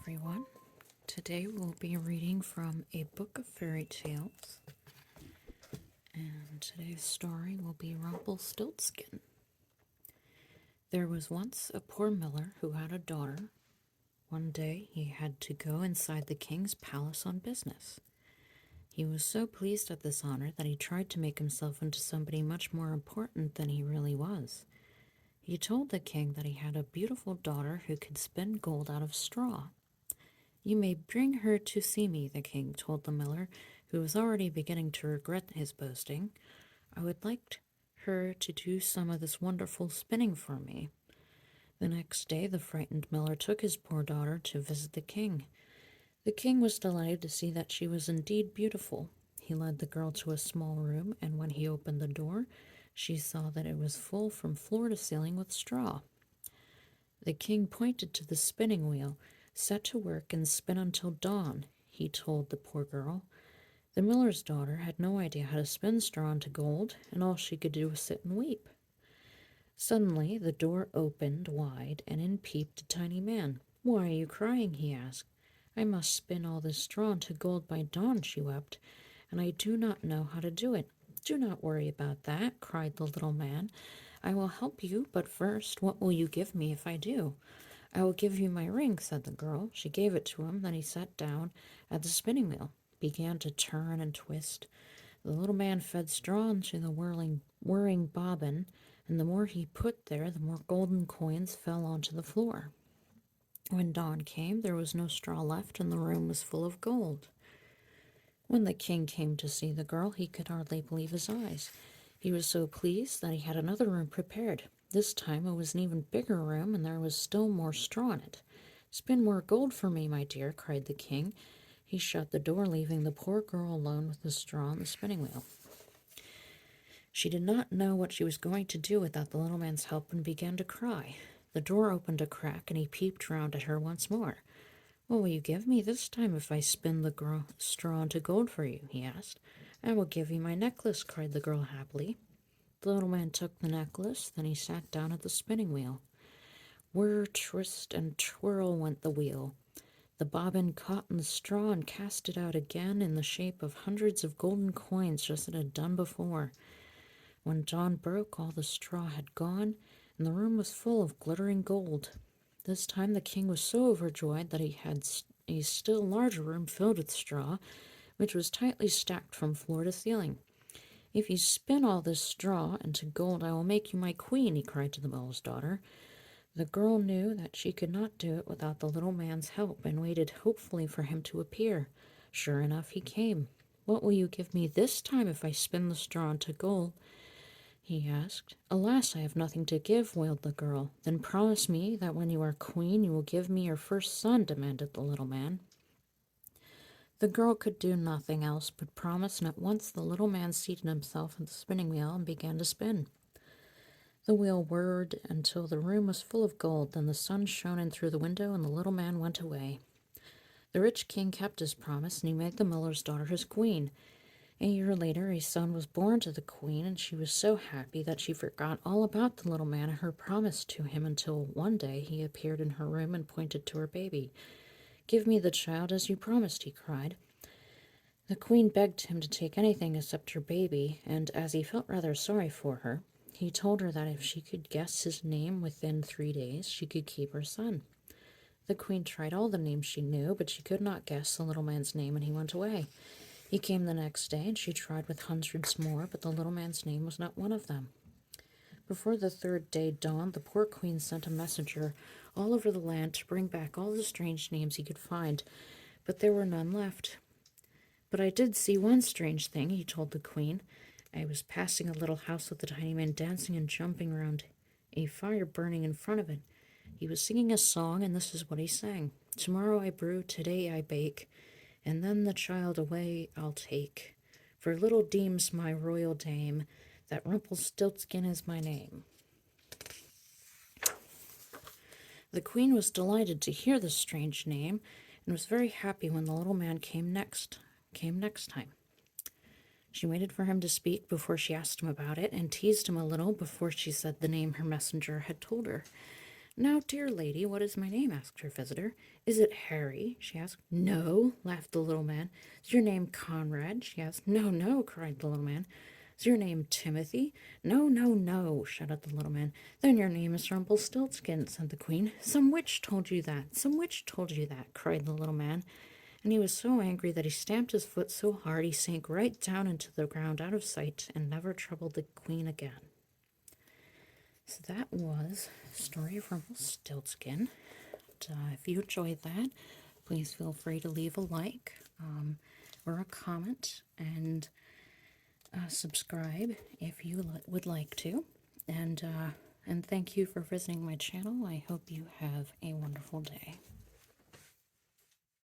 everyone. Today we'll be reading from a book of fairy tales, and today's story will be Rumpelstiltskin. There was once a poor miller who had a daughter. One day he had to go inside the king's palace on business. He was so pleased at this honor that he tried to make himself into somebody much more important than he really was. He told the king that he had a beautiful daughter who could spin gold out of straw. "You may bring her to see me," the king told the miller, who was already beginning to regret his boasting. "I would like her to do some of this wonderful spinning for me." The next day the frightened miller took his poor daughter to visit the king. The king was delighted to see that she was indeed beautiful. He led the girl to a small room, and when he opened the door, she saw that it was full from floor to ceiling with straw. The king pointed to the spinning wheel. "Set to work and spin until dawn," he told the poor girl. The miller's daughter had no idea how to spin straw into gold, and all she could do was sit and weep. Suddenly the door opened wide, and in peeped a tiny man. "Why are you crying?" he asked. "I must spin all this straw into gold by dawn," she wept, "and I do not know how to do it." "Do not worry about that," cried the little man. "I will help you, but first, what will you give me if I do?" "I will give you my ring," said the girl. She gave it to him. Then he sat down at the spinning wheel, began to turn and twist. The little man fed straw into the whirring bobbin, and the more he put there, the more golden coins fell onto the floor. When dawn came, there was no straw left, and the room was full of gold. When the king came to see the girl, he could hardly believe his eyes. He was so pleased that he had another room prepared. This time it was an even bigger room, and there was still more straw in it. "Spin more gold for me, my dear," cried the king. He shut the door, leaving the poor girl alone with the straw and the spinning wheel. She did not know what she was going to do without the little man's help and began to cry. The door opened a crack, and he peeped round at her once more. "What will you give me this time if I spin the straw into gold for you?" he asked. "I will give you my necklace," cried the girl happily. The little man took the necklace, then he sat down at the spinning wheel. Whir, twist, and twirl went the wheel. The bobbin caught in the straw and cast it out again in the shape of hundreds of golden coins, just as it had done before. When dawn broke, all the straw had gone, and the room was full of glittering gold. This time the king was so overjoyed that he had a still larger room filled with straw, which was tightly stacked from floor to ceiling. "If you spin all this straw into gold, I will make you my queen," he cried to the miller's daughter. The girl knew that she could not do it without the little man's help, and waited hopefully for him to appear. Sure enough, he came. "What will you give me this time if I spin the straw into gold?" he asked. "Alas, I have nothing to give," wailed the girl. "Then promise me that when you are queen you will give me your first son," demanded the little man. The girl could do nothing else but promise, and at once the little man seated himself at the spinning wheel and began to spin. The wheel whirred until the room was full of gold. Then the sun shone in through the window, and the little man went away. The rich king kept his promise, and he made the miller's daughter his queen. A year later, a son was born to the queen, and she was so happy that she forgot all about the little man and her promise to him until one day he appeared in her room and pointed to her baby. "Give me the child as you promised," he cried. The queen begged him to take anything except her baby, and as he felt rather sorry for her, he told her that if she could guess his name within 3 days, she could keep her son. The queen tried all the names she knew, but she could not guess the little man's name, and he went away. He came the next day, and she tried with hundreds more, but the little man's name was not one of them. Before the third day dawned, the poor queen sent a messenger all over the land to bring back all the strange names he could find, but there were none left. "But I did see one strange thing," he told the queen. "I was passing a little house with a tiny man dancing and jumping around, a fire burning in front of it. He was singing a song, and this is what he sang. 'Tomorrow I brew, today I bake, and then the child away I'll take. For little deems my royal dame that Rumpelstiltskin is my name.'" The queen was delighted to hear this strange name, and was very happy when the little man came next time. She waited for him to speak before she asked him about it, and teased him a little before she said the name her messenger had told her. "Now, dear lady, what is my name?" asked her visitor. "Is it Harry?" she asked. "No," laughed the little man. "Is your name Conrad?" she asked. "No, no," cried the little man. "Is your name Timothy?" "No, no, no," shouted the little man. "Then your name is Rumpelstiltskin," said the queen. "Some witch told you that, some witch told you that," cried the little man. And he was so angry that he stamped his foot so hard he sank right down into the ground out of sight and never troubled the queen again. So that was the story of Rumpelstiltskin. If you enjoyed that, please feel free to leave a like or a comment, and subscribe if you would like to. And thank you for visiting my channel. I hope you have a wonderful day.